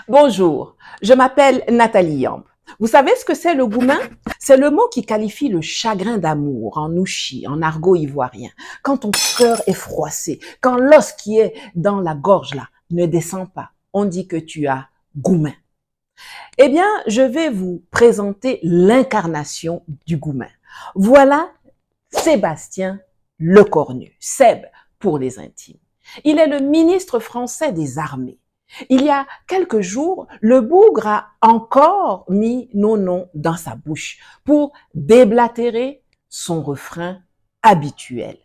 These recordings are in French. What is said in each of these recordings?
Bonjour, je m'appelle Nathalie Yamb. Vous savez ce que c'est le goumin? C'est le mot qui qualifie le chagrin d'amour en ouchi, en argot ivoirien. Quand ton cœur est froissé, quand l'os qui est dans la gorge là ne descend pas, on dit que tu as goumin. Eh bien, je vais vous présenter l'incarnation du goumin. Voilà Sébastien Lecornu, Seb pour les intimes. Il est le ministre français des armées. Il y a quelques jours, le bougre a encore mis nos noms dans sa bouche pour déblatérer son refrain habituel.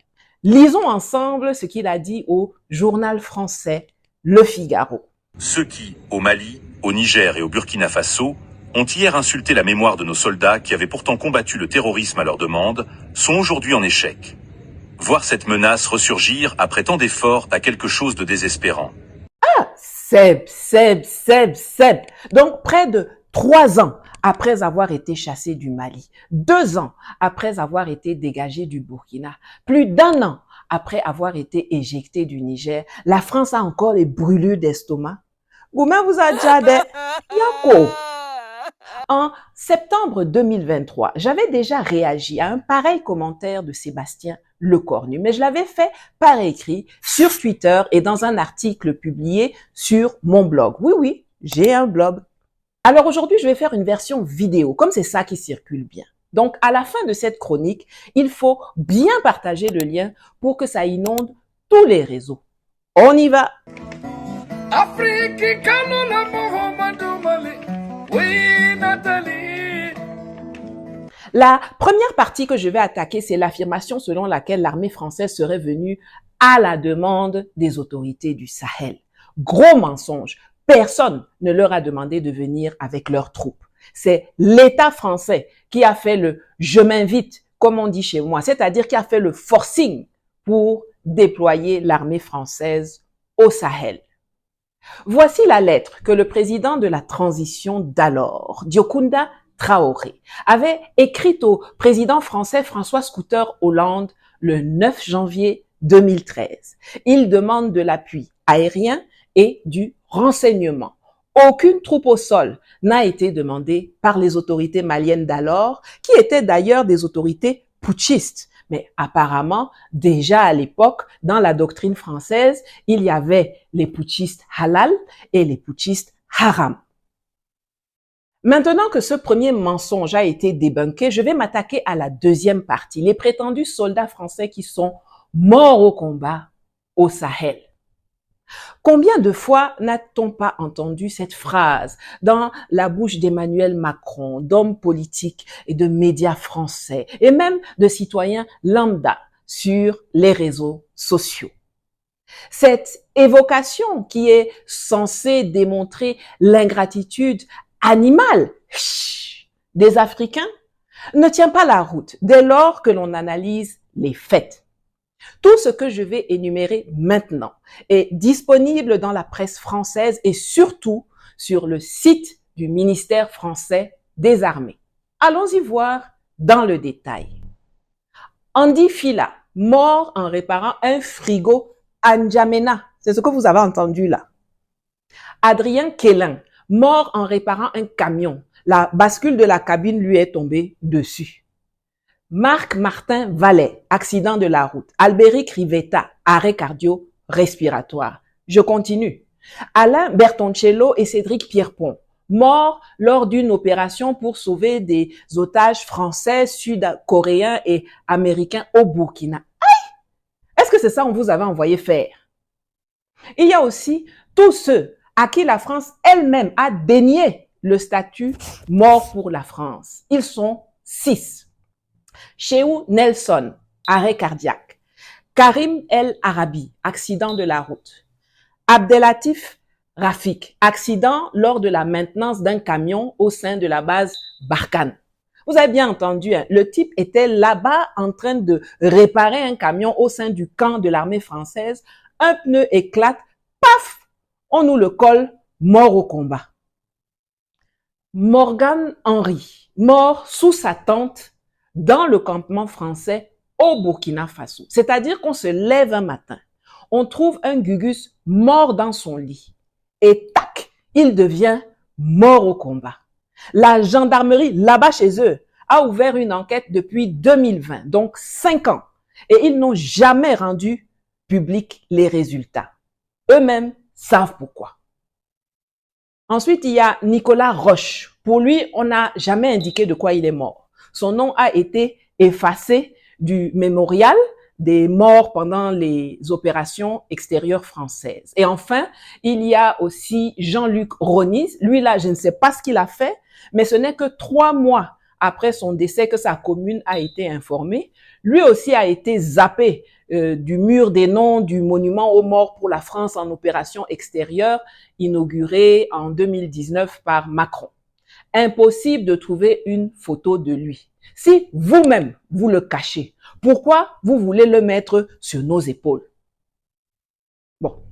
Lisons ensemble ce qu'il a dit au journal français Le Figaro. Ceux qui, au Mali, au Niger et au Burkina Faso, ont hier insulté la mémoire de nos soldats qui avaient pourtant combattu le terrorisme à leur demande, sont aujourd'hui en échec. Voir cette menace ressurgir après tant d'efforts a quelque chose de désespérant. Seb. Donc, près de 3 ans après avoir été chassé du Mali, 2 ans après avoir été dégagé du Burkina, plus d'1 an après avoir été éjecté du Niger, la France a encore les brûlures d'estomac. Goumin vous a déjà des yako. En septembre 2023, j'avais déjà réagi à un pareil commentaire de Sébastien Lecornu, mais je l'avais fait par écrit sur Twitter et dans un article publié sur mon blog. Oui, j'ai un blog. Alors aujourd'hui, je vais faire une version vidéo, comme c'est ça qui circule bien. Donc, à la fin de cette chronique, il faut bien partager le lien pour que ça inonde tous les réseaux. On y va! La première partie que je vais attaquer, c'est l'affirmation selon laquelle l'armée française serait venue à la demande des autorités du Sahel. Gros mensonge. Personne ne leur a demandé de venir avec leurs troupes. C'est l'État français qui a fait le « je m'invite », comme on dit chez moi, c'est-à-dire qui a fait le forcing pour déployer l'armée française au Sahel. Voici la lettre que le président de la transition d'alors, Diokunda Traoré, avait écrite au président français François Scooter Hollande le 9 janvier 2013. Il demande de l'appui aérien et du renseignement. Aucune troupe au sol n'a été demandée par les autorités maliennes d'alors, qui étaient d'ailleurs des autorités putschistes. Mais apparemment, déjà à l'époque, dans la doctrine française, il y avait les putschistes halal et les putschistes haram. Maintenant que ce premier mensonge a été débunké, je vais m'attaquer à la deuxième partie, les prétendus soldats français qui sont morts au combat au Sahel. Combien de fois n'a-t-on pas entendu cette phrase dans la bouche d'Emmanuel Macron, d'hommes politiques et de médias français, et même de citoyens lambda sur les réseaux sociaux? Cette évocation qui est censée démontrer l'ingratitude animale des Africains ne tient pas la route dès lors que l'on analyse les faits. Tout ce que je vais énumérer maintenant est disponible dans la presse française et surtout sur le site du ministère français des Armées. Allons-y voir dans le détail. Andy Fila, mort en réparant un frigo à N'Djamena. C'est ce que vous avez entendu là. Adrien Quélin, mort en réparant un camion. La bascule de la cabine lui est tombée dessus. Marc Martin Vallet, accident de la route. Albéric Rivetta, arrêt cardio-respiratoire. Je continue. Alain Bertoncello et Cédric Pierrepont, morts lors d'une opération pour sauver des otages français, sud-coréens et américains au Burkina. Aïe! Est-ce que c'est ça qu'on vous avait envoyé faire? Il y a aussi tous ceux à qui la France elle-même a dénié le statut mort pour la France. Ils sont 6. Chéou Nelson, arrêt cardiaque. Karim El Arabi, accident de la route. Abdelatif Rafik, accident lors de la maintenance d'un camion au sein de la base Barkhane. Vous avez bien entendu, hein, le type était là-bas en train de réparer un camion au sein du camp de l'armée française. Un pneu éclate, paf, on nous le colle, mort au combat. Morgan Henry, mort sous sa tente dans le campement français au Burkina Faso. C'est-à-dire qu'on se lève un matin, on trouve un Gugus mort dans son lit et tac, il devient mort au combat. La gendarmerie, là-bas chez eux, a ouvert une enquête depuis 2020, donc 5 ans, et ils n'ont jamais rendu public les résultats. Eux-mêmes savent pourquoi. Ensuite, il y a Nicolas Roche. Pour lui, on n'a jamais indiqué de quoi il est mort. Son nom a été effacé du mémorial des morts pendant les opérations extérieures françaises. Et enfin, il y a aussi Jean-Luc Ronis. Lui, là, je ne sais pas ce qu'il a fait, mais ce n'est que 3 mois après son décès que sa commune a été informée. Lui aussi a été zappé du mur des noms du monument aux morts pour la France en opération extérieure, inauguré en 2019 par Macron. Impossible de trouver une photo de lui. Si vous-même, vous le cachez, pourquoi vous voulez le mettre sur nos épaules? Bon,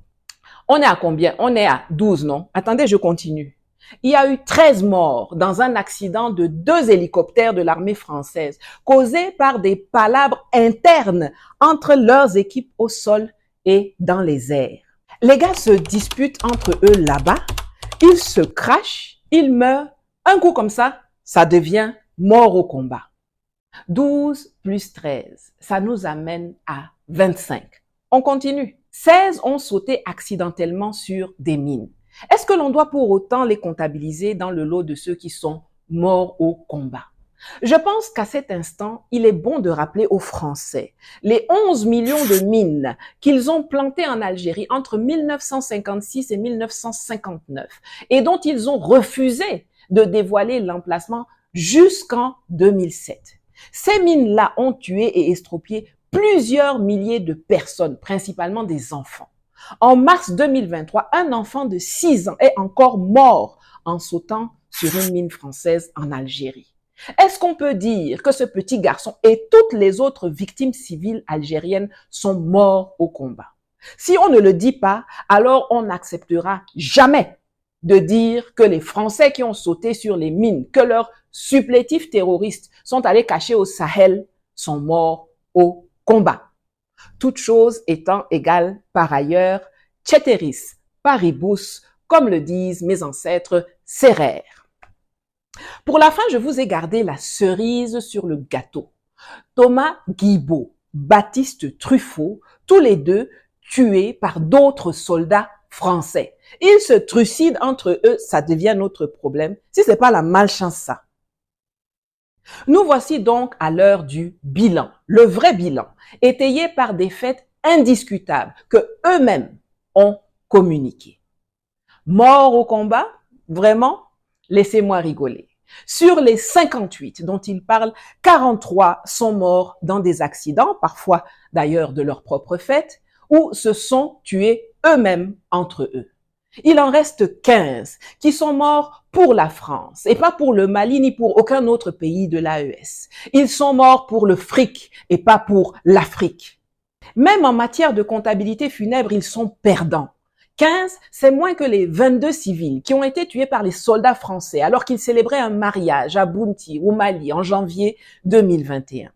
on est à combien? On est à 12, non? Attendez, je continue. Il y a eu 13 morts dans un accident de 2 hélicoptères de l'armée française causé par des palabres internes entre leurs équipes au sol et dans les airs. Les gars se disputent entre eux là-bas, ils se crachent, ils meurent, un coup comme ça devient mort au combat. 12 plus 13, ça nous amène à 25. On continue. 16 ont sauté accidentellement sur des mines. Est-ce que l'on doit pour autant les comptabiliser dans le lot de ceux qui sont morts au combat? Je pense qu'à cet instant, il est bon de rappeler aux Français les 11 millions de mines qu'ils ont plantées en Algérie entre 1956 et 1959 et dont ils ont refusé de dévoiler l'emplacement jusqu'en 2007. Ces mines-là ont tué et estropié plusieurs milliers de personnes, principalement des enfants. En mars 2023, un enfant de 6 ans est encore mort en sautant sur une mine française en Algérie. Est-ce qu'on peut dire que ce petit garçon et toutes les autres victimes civiles algériennes sont morts au combat? Si on ne le dit pas, alors on n'acceptera jamais de dire que les Français qui ont sauté sur les mines, que leurs supplétifs terroristes sont allés cacher au Sahel, sont morts au combat. Toutes choses étant égales par ailleurs, ceteris paribus, comme le disent mes ancêtres séraires. Pour la fin, je vous ai gardé la cerise sur le gâteau. Thomas Guibault, Baptiste Truffaut, tous les deux tués par d'autres soldats français. Ils se trucident entre eux, ça devient notre problème. Si c'est pas la malchance, ça. Nous voici donc à l'heure du bilan, le vrai bilan, étayé par des faits indiscutables que eux-mêmes ont communiqués. Morts au combat? Vraiment? Laissez-moi rigoler. Sur les 58 dont ils parlent, 43 sont morts dans des accidents, parfois d'ailleurs de leur propre fait, ou se sont tués eux-mêmes entre eux. Il en reste 15 qui sont morts pour la France et pas pour le Mali ni pour aucun autre pays de l'AES. Ils sont morts pour le fric et pas pour l'Afrique. Même en matière de comptabilité funèbre, ils sont perdants. 15, c'est moins que les 22 civils qui ont été tués par les soldats français alors qu'ils célébraient un mariage à Bounti, au Mali, en janvier 2021.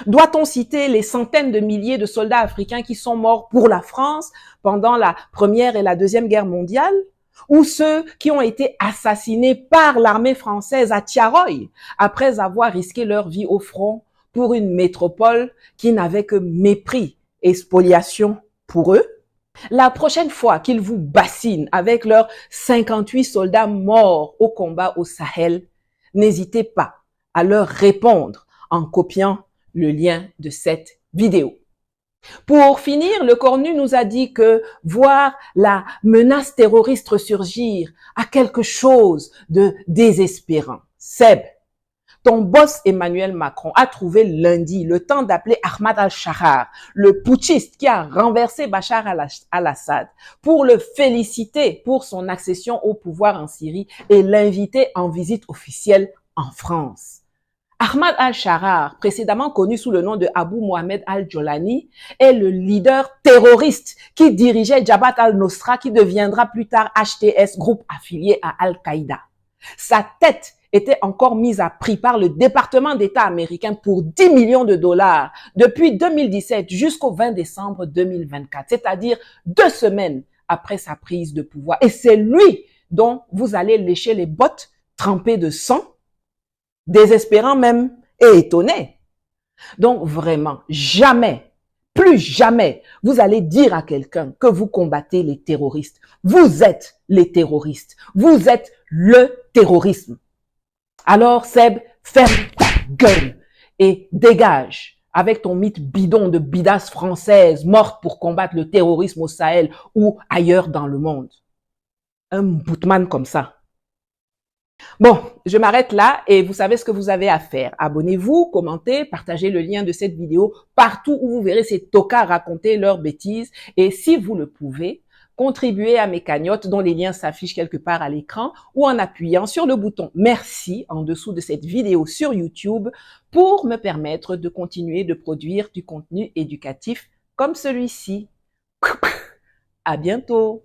Doit-on citer les centaines de milliers de soldats africains qui sont morts pour la France pendant la Première et la Deuxième Guerre mondiale? Ou ceux qui ont été assassinés par l'armée française à Tiaroy après avoir risqué leur vie au front pour une métropole qui n'avait que mépris et spoliation pour eux? La prochaine fois qu'ils vous bassinent avec leurs 58 soldats morts au combat au Sahel, n'hésitez pas à leur répondre en copiant le lien de cette vidéo. Pour finir, le Cornu nous a dit que voir la menace terroriste ressurgir a quelque chose de désespérant. Seb, ton boss Emmanuel Macron a trouvé lundi le temps d'appeler Ahmad al-Shahar, le putschiste qui a renversé Bachar al-Assad, pour le féliciter pour son accession au pouvoir en Syrie et l'inviter en visite officielle en France. Ahmad al-Shahar, précédemment connu sous le nom de Abu Mohamed al-Jolani, est le leader terroriste qui dirigeait Jabhat al-Nusra, qui deviendra plus tard HTS, groupe affilié à Al-Qaïda. Sa tête était encore mise à prix par le département d'État américain pour 10 millions de dollars depuis 2017 jusqu'au 20 décembre 2024, c'est-à-dire 2 semaines après sa prise de pouvoir. Et c'est lui dont vous allez lécher les bottes trempées de sang, désespérant même et étonné. Donc vraiment, jamais, plus jamais, vous allez dire à quelqu'un que vous combattez les terroristes. Vous êtes les terroristes. Vous êtes le terrorisme. Alors Seb, ferme ta gueule et dégage avec ton mythe bidon de bidasse française morte pour combattre le terrorisme au Sahel ou ailleurs dans le monde. Un boutman comme ça. Bon, je m'arrête là et vous savez ce que vous avez à faire. Abonnez-vous, commentez, partagez le lien de cette vidéo partout où vous verrez ces tocards raconter leurs bêtises. Et si vous le pouvez, contribuez à mes cagnottes dont les liens s'affichent quelque part à l'écran ou en appuyant sur le bouton merci en dessous de cette vidéo sur YouTube pour me permettre de continuer de produire du contenu éducatif comme celui-ci. À bientôt.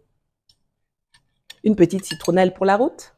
Une petite citronnelle pour la route.